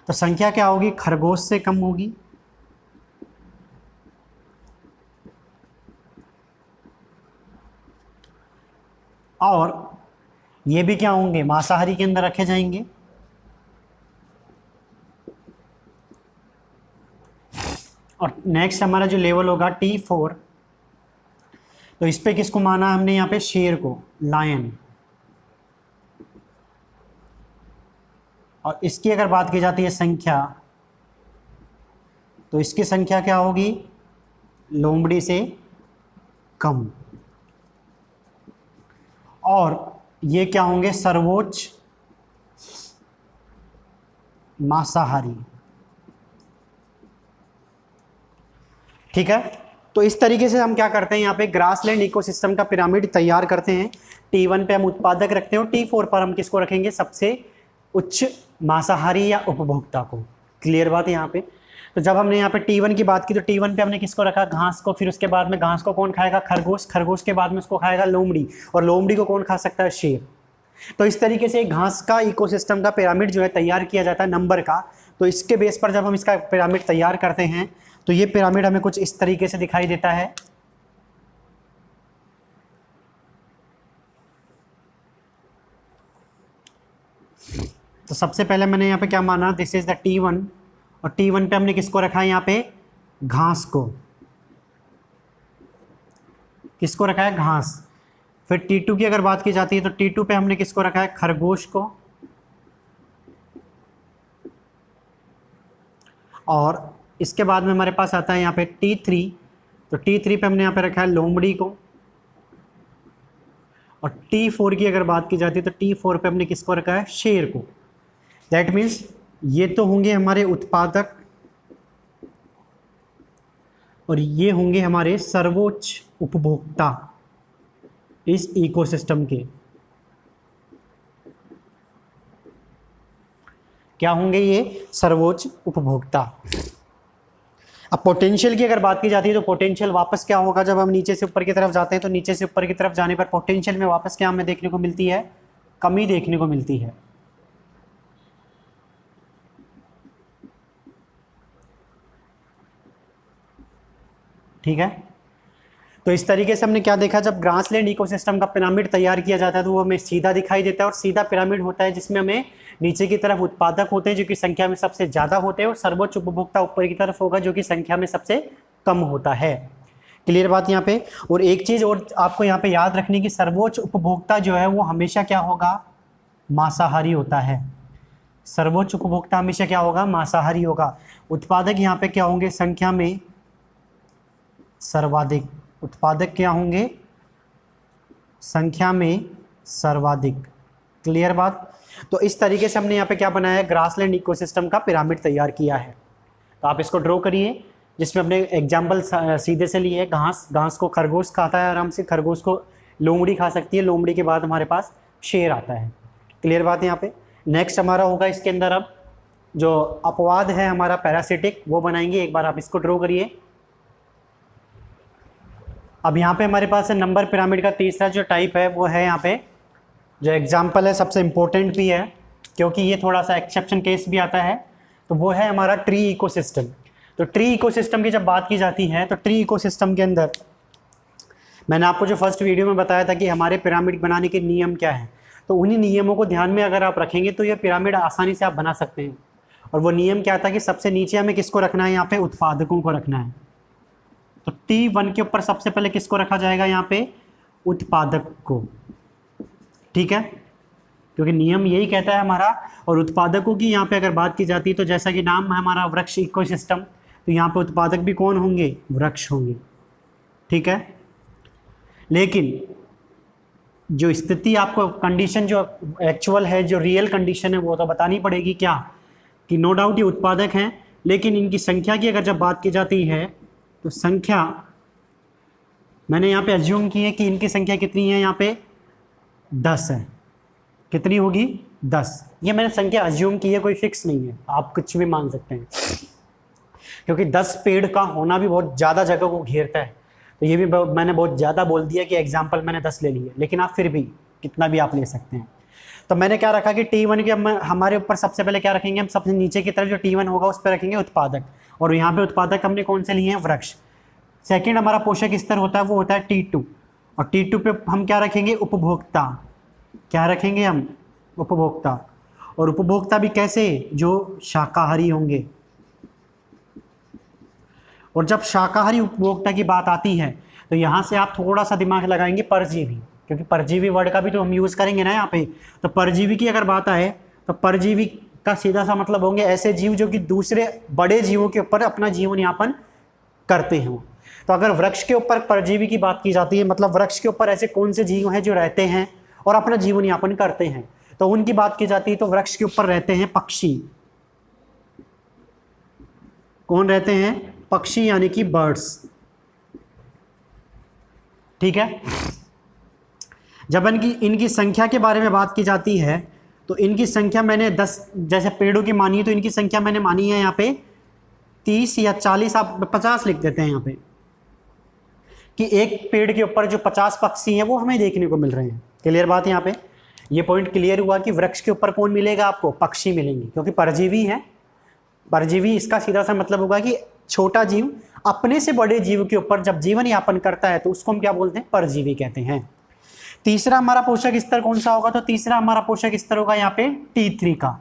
[SPEAKER 1] तो संख्या क्या होगी, खरगोश से कम होगी। और ये भी क्या होंगे, मांसाहारी के अंदर रखे जाएंगे। और नेक्स्ट हमारा जो लेवल होगा T4, तो इस पे किसको माना हमने यहाँ पे, शेर को, लायन। और इसकी अगर बात की जाती है संख्या, तो इसकी संख्या क्या होगी, लोमड़ी से कम। और ये क्या होंगे, सर्वोच्च मांसाहारी। ठीक है, तो इस तरीके से हम क्या करते हैं, यहाँ पे ग्रासलैंड इकोसिस्टम का पिरामिड तैयार करते हैं। T1 पे हम उत्पादक रखते हैं और T4 पर हम किसको रखेंगे, सबसे उच्च मांसाहारी या उपभोक्ता को। क्लियर बात है यहाँ पे। तो जब हमने यहाँ पे T1 की बात की तो T1 पे हमने किसको रखा, घास को। फिर उसके बाद में घास को कौन खाएगा, खरगोश। खरगोश के बाद में उसको खाएगा लोमड़ी, और लोमड़ी को कौन खा सकता है, शेर। तो इस तरीके से घास का इकोसिस्टम का पिरामिड जो है तैयार किया जाता है नंबर का। तो इसके बेस पर जब हम इसका पिरामिड तैयार करते हैं तो ये पिरामिड हमें कुछ इस तरीके से दिखाई देता है। तो सबसे पहले मैंने यहाँ पे क्या माना, दिस इज द T1, और T1 पे हमने किसको रखा है, यहाँ पे घास को। किसको रखा है, घास। फिर T2 की अगर बात की जाती है तो T2 पे हमने किसको रखा है, खरगोश को। और इसके बाद में हमारे पास आता है यहाँ पे T3, तो T3 पे हमने यहाँ पे रखा है लोमड़ी को। और T4 की अगर बात की जाती है तो T4 पे हमने किसको रखा है, शेर को। दैट मीन्स ये तो होंगे हमारे उत्पादक और ये होंगे हमारे सर्वोच्च उपभोक्ता इस इकोसिस्टम के। क्या होंगे ये, सर्वोच्च उपभोक्ता। अब पोटेंशियल की अगर बात की जाती है तो पोटेंशियल वापस क्या होगा, जब हम नीचे से ऊपर की तरफ जाते हैं तो नीचे से ऊपर की तरफ जाने पर पोटेंशियल में वापस क्या हमें देखने को मिलती है, कमी देखने को मिलती है। ठीक है। तो इस तरीके से हमने क्या देखा, जब ग्रासलैंड इकोसिस्टम का पिरामिड तैयार किया जाता है तो वो हमें सीधा दिखाई देता है, और सीधा पिरामिड होता है जिसमें हमें नीचे की तरफ उत्पादक होते हैं जो कि संख्या में सबसे ज़्यादा होते हैं, और सर्वोच्च उपभोक्ता ऊपर की तरफ होगा जो कि संख्या में सबसे कम होता है। क्लियर बात यहाँ पे। और एक चीज़ और आपको यहाँ पे याद रखने की, सर्वोच्च उपभोक्ता जो है वो हमेशा क्या होगा, मांसाहारी होता है। सर्वोच्च उपभोक्ता हमेशा क्या होगा, मांसाहारी होगा। उत्पादक यहाँ पे क्या होंगे, संख्या में सर्वाधिक। उत्पादक क्या होंगे, संख्या में सर्वाधिक। क्लियर बात। तो इस तरीके से हमने यहाँ पे क्या बनाया है, ग्रासलैंड इकोसिस्टम का पिरामिड तैयार किया है। तो आप इसको ड्रॉ करिए, जिसमें हमने एग्जाम्पल सीधे से लिए, घास। घास को खरगोश खाता है आराम से, खरगोश को लोमड़ी खा सकती है, लोमड़ी के बाद हमारे पास शेर आता है। क्लियर बात है यहाँ पे। नेक्स्ट हमारा होगा इसके अंदर अब जो अपवाद है हमारा पैरासिटिक, वो बनाएंगे। एक बार आप इसको ड्रॉ करिए। अब यहाँ पे हमारे पास है नंबर पिरामिड का तीसरा जो टाइप है वो है यहाँ पे जो एग्जाम्पल है, सबसे इम्पोर्टेंट भी है क्योंकि ये थोड़ा सा एक्सेप्शन केस भी आता है। तो वो है हमारा ट्री इकोसिस्टम। तो ट्री इकोसिस्टम की जब बात की जाती है तो ट्री इकोसिस्टम के अंदर मैंने आपको जो फर्स्ट वीडियो में बताया था कि हमारे पिरामिड बनाने के नियम क्या हैं, तो उन्हीं नियमों को ध्यान में अगर आप रखेंगे तो ये पिरामिड आसानी से आप बना सकते हैं। और वो नियम क्या था कि सबसे नीचे हमें किसको रखना है, यहाँ पे उत्पादकों को रखना है। तो T1 के ऊपर सबसे पहले किसको रखा जाएगा, यहाँ पे उत्पादक को। ठीक है, क्योंकि नियम यही कहता है हमारा। और उत्पादकों की यहाँ पे अगर बात की जाती है तो जैसा कि नाम है हमारा वृक्ष इकोसिस्टम, तो यहाँ पे उत्पादक भी कौन होंगे, वृक्ष होंगे। ठीक है, लेकिन जो स्थिति आपको कंडीशन जो एक्चुअल है, जो रियल कंडीशन है, वो तो बतानी पड़ेगी क्या, कि नो डाउट ये उत्पादक हैं, लेकिन इनकी संख्या की अगर जब बात की जाती है तो संख्या मैंने यहाँ पे अज्यूम की है कि इनकी संख्या कितनी है, यहाँ पे 10 है। कितनी होगी, 10। ये मैंने संख्या अज्यूम की है, कोई फिक्स नहीं है, आप कुछ भी मान सकते हैं, क्योंकि 10 पेड़ का होना भी बहुत ज़्यादा जगह को घेरता है। तो ये भी मैंने बहुत ज़्यादा बोल दिया कि एग्जाम्पल मैंने 10 ले लिए, लेकिन आप फिर भी कितना भी आप ले सकते हैं। तो मैंने क्या रखा कि T1 के हमारे ऊपर सबसे पहले क्या रखेंगे, हम सबसे नीचे की तरफ जो T1 होगा उस पर रखेंगे उत्पादक, और यहाँ पे उत्पादक हमने कौन से लिए हैं, वृक्ष। सेकंड हमारा पोषक स्तर होता है वो होता है T2, और T2 पे हम क्या रखेंगे, उपभोक्ता। क्या रखेंगे हम, उपभोक्ता। और उपभोक्ता भी कैसे, जो शाकाहारी होंगे। और जब शाकाहारी उपभोक्ता की बात आती है तो यहाँ से आप थोड़ा सा दिमाग लगाएंगे, परजीवी, क्योंकि परजीवी वर्ड का भी तो हम यूज़ करेंगे ना यहाँ पे। तो परजीवी की अगर बात आए तो परजीवी का सीधा सा मतलब होंगे ऐसे जीव जो कि दूसरे बड़े जीवों के ऊपर अपना जीवन यापन करते हों। तो अगर वृक्ष के ऊपर परजीवी की बात की जाती है, मतलब वृक्ष के ऊपर ऐसे कौन से जीव हैं जो रहते हैं और अपना जीवन यापन करते हैं, तो उनकी बात की जाती है तो वृक्ष के ऊपर रहते हैं पक्षी। कौन रहते हैं, पक्षी, यानी कि बर्ड्स। ठीक है। जब इनकी संख्या के बारे में बात की जाती है तो इनकी संख्या मैंने 10 जैसे पेड़ों की मानी है, तो इनकी संख्या मैंने मानी है यहाँ पे 30 या 40, आप 50 लिख देते हैं यहाँ पे, कि एक पेड़ के ऊपर जो 50 पक्षी हैं वो हमें देखने को मिल रहे हैं। क्लियर बात यहाँ पे, ये पॉइंट क्लियर हुआ कि वृक्ष के ऊपर कौन मिलेगा आपको, पक्षी मिलेंगे, क्योंकि परजीवी है। परजीवी इसका सीधा सा मतलब होगा कि छोटा जीव अपने से बड़े जीव के ऊपर जब जीवन यापन करता है तो उसको हम क्या बोलते हैं, परजीवी कहते हैं। तीसरा हमारा पोषक स्तर कौन सा होगा, तो तीसरा हमारा पोषक स्तर होगा यहाँ पे T3 का।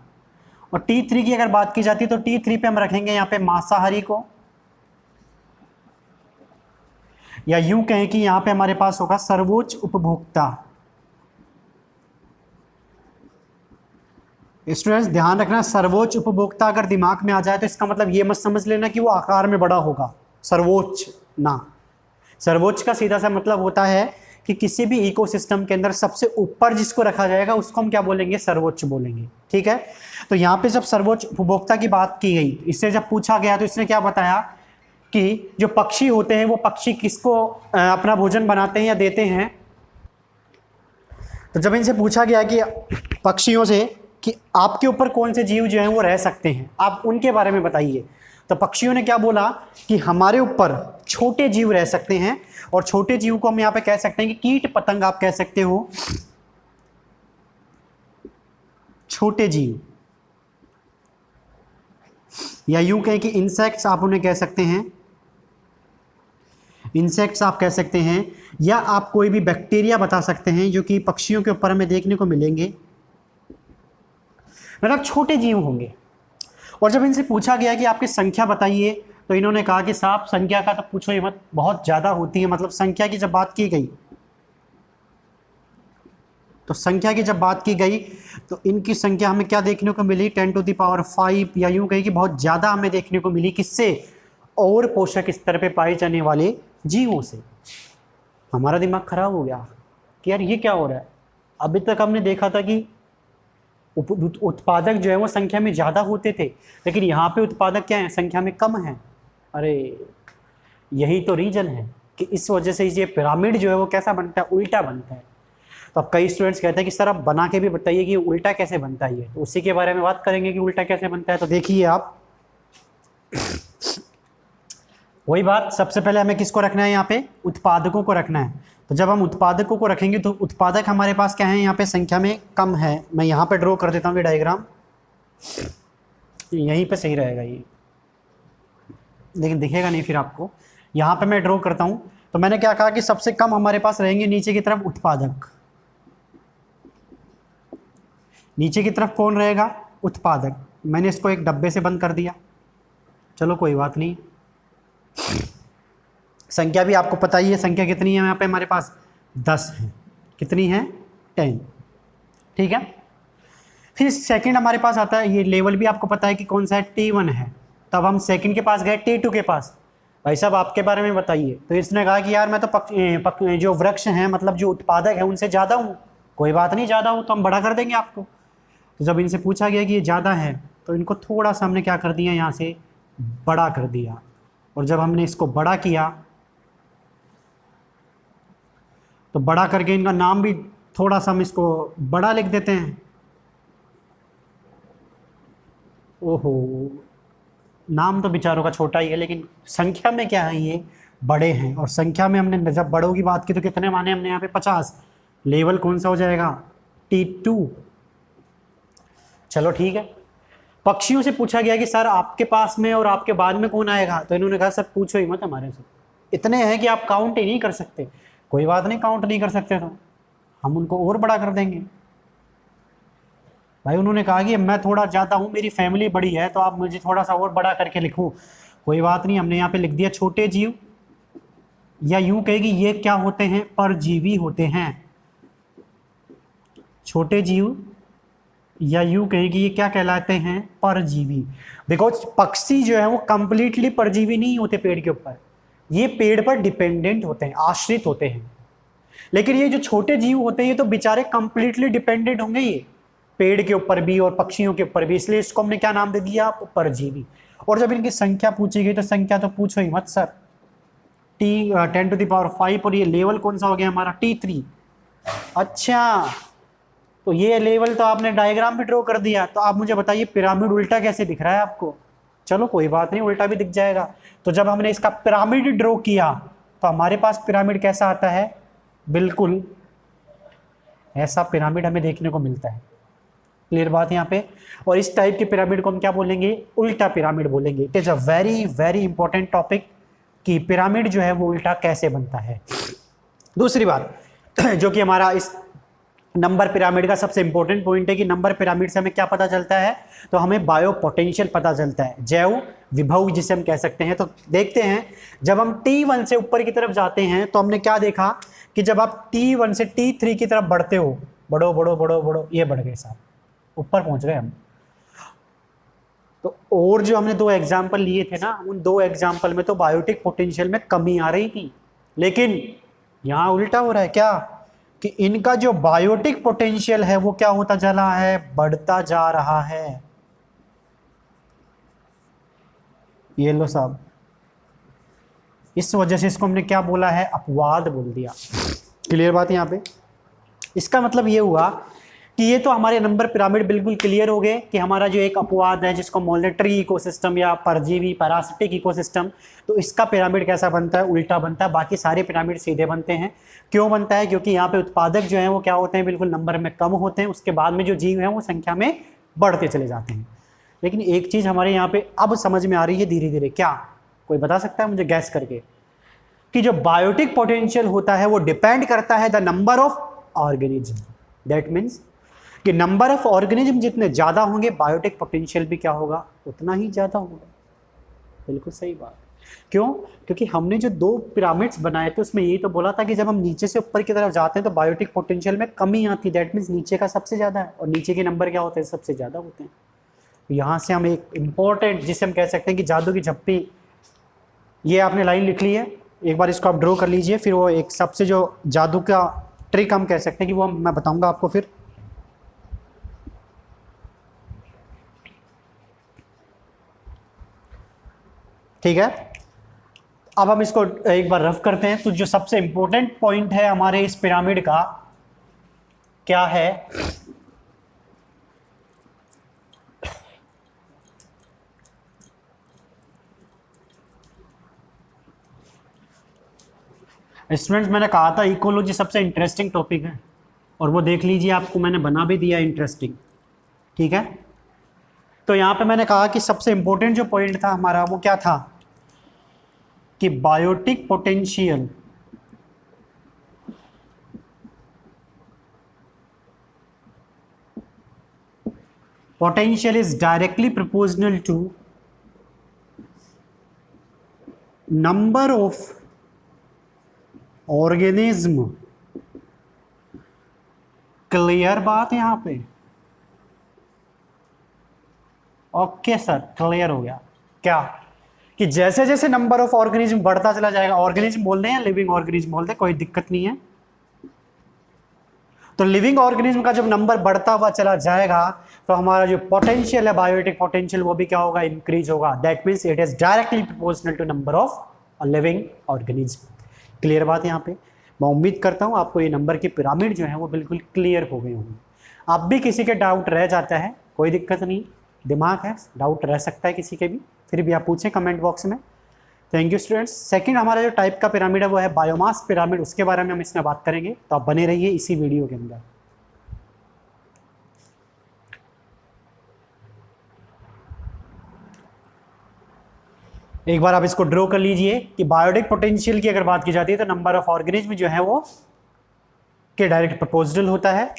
[SPEAKER 1] और T3 की अगर बात की जाती है तो T3 पे हम रखेंगे यहाँ पे मांसाहारी को, या यूं कहें कि यहाँ पे हमारे पास होगा सर्वोच्च उपभोक्ता। स्टूडेंट्स ध्यान रखना, सर्वोच्च उपभोक्ता अगर दिमाग में आ जाए तो इसका मतलब ये मत समझ लेना कि वो आकार में बड़ा होगा, सर्वोच्च ना। सर्वोच्च का सीधा सा मतलब होता है कि किसी भी इकोसिस्टम के अंदर सबसे ऊपर जिसको रखा जाएगा उसको हम क्या बोलेंगे, सर्वोच्च बोलेंगे। ठीक है, तो यहाँ पे जब सर्वोच्च उपभोक्ता की बात की गई, इससे जब पूछा गया तो इसने क्या बताया कि जो पक्षी होते हैं वो पक्षी किसको अपना भोजन बनाते हैं या देते हैं। तो जब इनसे पूछा गया कि पक्षियों से कि आपके ऊपर कौन से जीव जो हैं वो रह सकते हैं, आप उनके बारे में बताइए, तो पक्षियों ने क्या बोला कि हमारे ऊपर छोटे जीव रह सकते हैं। और छोटे जीव को हम यहाँ पे कह सकते हैं कि कीट पतंग आप कह सकते हो, छोटे जीव, या यूं कहें कि इंसेक्ट्स आप उन्हें कह सकते हैं, इंसेक्ट्स आप कह सकते हैं, या आप कोई भी बैक्टीरिया बता सकते हैं जो कि पक्षियों के ऊपर हमें देखने को मिलेंगे, मतलब छोटे जीव होंगे। और जब इनसे पूछा गया कि आपकी संख्या बताइए तो इन्होंने कहा कि साहब संख्या का तो पूछो ही मत, बहुत ज़्यादा होती है। मतलब संख्या की जब बात की गई तो इनकी संख्या हमें क्या देखने को मिली, 10⁵, या यूं कही कि बहुत ज़्यादा हमें देखने को मिली, किससे, और पोषक स्तर पे पाए जाने वाले जीवों से। हमारा दिमाग खराब हो गया कि यार ये क्या हो रहा है। अभी तक हमने देखा था कि उत्पादक जो है वो संख्या में ज़्यादा होते थे, लेकिन यहाँ पे उत्पादक क्या है, संख्या में कम है। अरे यही तो रीजन है कि इस वजह से ये पिरामिड जो है वो कैसा बनता है, उल्टा बनता है। तो अब कई स्टूडेंट्स कहते हैं कि सर आप बना के भी बताइए कि उल्टा कैसे बनता है। तो उसी के बारे में बात करेंगे कि उल्टा कैसे बनता है। तो देखिए आप, वही बात, सबसे पहले हमें किसको रखना है, यहाँ पे उत्पादकों को रखना है। तो जब हम उत्पादकों को रखेंगे तो उत्पादक हमारे पास क्या है, यहाँ पे संख्या में कम है। मैं यहाँ पे ड्रॉ कर देता हूँ ये डायग्राम, यहीं पे सही रहेगा ये, लेकिन दिखेगा नहीं फिर आपको। यहाँ पे मैं ड्रॉ करता हूँ। तो मैंने क्या कहा कि सबसे कम हमारे पास रहेंगे नीचे की तरफ उत्पादक। नीचे की तरफ कौन रहेगा, उत्पादक। मैंने इसको एक डब्बे से बंद कर दिया, चलो कोई बात नहीं। संख्या भी आपको पता ही है, संख्या कितनी है यहाँ पे हमारे पास, 10 है। कितनी है, 10। ठीक है, फिर सेकंड हमारे पास आता है, ये लेवल भी आपको पता है कि कौन सा है, T1 है। तब हम सेकंड के पास गए, T2 के पास, भाई साहब आपके बारे में बताइए। तो इसने कहा कि यार मैं तो जो वृक्ष हैं, मतलब जो उत्पादक है उनसे ज़्यादा हूँ। कोई बात नहीं, ज़्यादा हूँ तो हम बड़ा कर देंगे आपको। तो जब इनसे पूछा गया कि ये ज़्यादा है तो इनको थोड़ा सा हमने क्या कर दिया, यहाँ से बड़ा कर दिया। और जब हमने इसको बड़ा किया तो बड़ा करके इनका नाम भी थोड़ा सा हम इसको बड़ा लिख देते हैं। ओहो, नाम तो बेचारों का छोटा ही है, लेकिन संख्या में क्या है, ये बड़े हैं। और संख्या में हमने जब बड़ों की बात की तो कितने माने हमने यहाँ पे, 50। लेवल कौन सा हो जाएगा, T2। चलो ठीक है। पक्षियों से पूछा गया कि सर आपके पास में और आपके बाद में कौन आएगा। तो इन्होंने कहा सर पूछो ही मत हमारे से, इतने हैं कि आप काउंट ही नहीं कर सकते। कोई बात नहीं, काउंट नहीं कर सकते तो हम उनको और बड़ा कर देंगे। भाई उन्होंने कहा कि मैं थोड़ा ज़्यादा हूँ, मेरी फैमिली बड़ी है, तो आप मुझे थोड़ा सा और बड़ा करके लिखो। कोई बात नहीं, हमने यहाँ पे लिख दिया छोटे जीव, या यूं कहेगी ये क्या होते हैं, परजीवी होते हैं। छोटे जीव, या यूं कहेगी ये क्या कहलाते हैं, परजीवी। बिकॉज पक्षी जो है वो कंप्लीटली परजीवी नहीं होते पेड़ के ऊपर, ये पेड़ पर डिपेंडेंट होते हैं, आश्रित होते हैं। लेकिन ये जो छोटे जीव होते हैं ये तो बेचारे कंप्लीटली डिपेंडेंट होंगे, ये पेड़ के ऊपर भी और पक्षियों के ऊपर भी, इसलिए इसको हमने क्या नाम दे दिया, परजीवी। और जब इनकी संख्या पूछी गई तो संख्या तो पूछो ही मत सर, 10⁵ और ये लेवल कौन सा हो गया हमारा T3। अच्छा, तो ये लेवल तो आपने डायग्राम भी ड्रॉ कर दिया, तो आप मुझे बताइए पिरामिड उल्टा कैसे दिख रहा है आपको? चलो कोई बात नहीं, उल्टा भी दिख जाएगा। तो जब हमने इसका पिरामिड ड्रॉ किया तो हमारे पास पिरामिड कैसा आता है? बिल्कुल ऐसा पिरामिड हमें देखने को मिलता है। क्लियर बात यहाँ पे? और इस टाइप के पिरामिड को हम क्या बोलेंगे? उल्टा पिरामिड बोलेंगे। It is a very very important topic कि पिरामिड जो है वो उल्टा कैसे बनता है। दूसरी बात जो कि हमारा इस नंबर पिरामिड का सबसे इंपॉर्टेंट पॉइंट है कि नंबर पिरामिड से हमें क्या पता चलता है? तो हमें बायो पोटेंशियल पता चलता है, जैव विभव जिसे हम कह सकते हैं। तो देखते हैं, जब हम T1 से ऊपर की तरफ जाते हैं तो हमने क्या देखा कि जब आप T1 से T3 की तरफ बढ़ते हो, बढ़ो बढ़ो बढ़ो बढ़ो, ये बढ़ गए साहब, ऊपर पहुंच गए हम। तो और जो हमने 2 एग्जाम्पल लिए थे ना, उन 2 एग्जाम्पल में तो बायोटिक पोटेंशियल में कमी आ रही थी, लेकिन यहां उल्टा हो रहा है। क्या? कि इनका जो बायोटिक पोटेंशियल है वो क्या होता जा रहा है? बढ़ता जा रहा है। ये लो साहब, इस वजह से इसको हमने क्या बोला है? अपवाद बोल दिया। क्लियर बात यहां पे? इसका मतलब ये हुआ कि ये तो हमारे नंबर पिरामिड बिल्कुल क्लियर हो गए कि हमारा जो एक अपवाद है जिसको मॉनिटरी इकोसिस्टम या परजीवी पैरासिटिक इकोसिस्टम, तो इसका पिरामिड कैसा बनता है? उल्टा बनता है। बाकी सारे पिरामिड सीधे बनते हैं। क्यों बनता है? क्योंकि यहाँ पे उत्पादक जो है वो क्या होते हैं? बिल्कुल नंबर में कम होते हैं, उसके बाद में जो जीव हैं वो संख्या में बढ़ते चले जाते हैं। लेकिन एक चीज़ हमारे यहाँ पे अब समझ में आ रही है धीरे धीरे। क्या? कोई बता सकता है मुझे गैस करके? कि जो बायोटिक पोटेंशियल होता है वो डिपेंड करता है the number of organism. That means कि नंबर ऑफ ऑर्गेनिज्म जितने ज़्यादा होंगे बायोटिक पोटेंशियल भी क्या होगा? उतना ही ज़्यादा होगा। बिल्कुल सही बात। क्यों? क्योंकि हमने जो 2 पिरामिड्स बनाए थे उसमें यही तो बोला था कि जब हम नीचे से ऊपर की तरफ जाते हैं तो बायोटिक पोटेंशियल में कमी आती है। दैट मीन्स नीचे का सबसे ज़्यादा है और नीचे के नंबर क्या होते हैं? सबसे ज़्यादा होते हैं। यहाँ से हम एक इम्पॉर्टेंट जिसे हम कह सकते हैं कि जादू की झप्पी, ये आपने लाइन लिख ली है, एक बार इसको आप ड्रॉ कर लीजिए। फिर वो एक सबसे जो जादू का ट्रिक हम कह सकते हैं कि वो मैं बताऊँगा आपको फिर। ठीक है, अब हम इसको एक बार रफ करते हैं। तो जो सबसे इंपॉर्टेंट पॉइंट है हमारे इस पिरामिड का क्या है? स्टूडेंट्स, मैंने कहा था इकोलॉजी सबसे इंटरेस्टिंग टॉपिक है, और वो देख लीजिए, आपको मैंने बना भी दिया इंटरेस्टिंग। ठीक है, तो यहां पे मैंने कहा कि सबसे इंपॉर्टेंट जो पॉइंट था हमारा वो क्या था? कि biotic potential is directly proportional to number of organism. Clear बात यहां पे? ओके सर, क्लियर हो गया। क्या? कि जैसे जैसे नंबर ऑफ ऑर्गेनिज्म बढ़ता चला जाएगा, ऑर्गेनिज्म बोल रहे हैं लिविंग ऑर्गेनिज्म बोलते हैं, कोई दिक्कत नहीं है। तो लिविंग ऑर्गेनिज्म का जब नंबर बढ़ता हुआ चला जाएगा तो हमारा जो पोटेंशियल है बायोटिक पोटेंशियल वो भी क्या होगा? इंक्रीज होगा। That means it is directly proportional to number of living organism. Clear बात यहाँ पे? मैं उम्मीद करता हूँ आपको ये नंबर की पिरामिड जो है वो बिल्कुल क्लियर हो गए होंगे। अब भी किसी के डाउट रह जाता है, कोई दिक्कत नहीं, दिमाग है, डाउट रह सकता है किसी के भी, फिर भी आप पूछें कमेंट बॉक्स में। Thank you students. सेकंड हमारा जो टाइप का पिरामिड है वो है बायोमास पिरामिड, उसके बारे में हम इसमें बात करेंगे, तो आप बने रहिए इसी वीडियो के अंदर। एक बार आप इसको ड्रॉ कर लीजिए कि बायोटिक पोटेंशियल की अगर बात की जाती है तो नंबर ऑफ ऑर्गेनिज्म जो है वो के डायरेक्ट प्रोपोर्शनल होता है।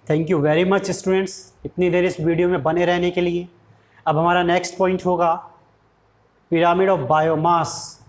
[SPEAKER 1] Thank you very much students, इतनी देर इस वीडियो में बने रहने के लिए। अब हमारा नेक्स्ट पॉइंट होगा पिरामिड ऑफ बायोमास।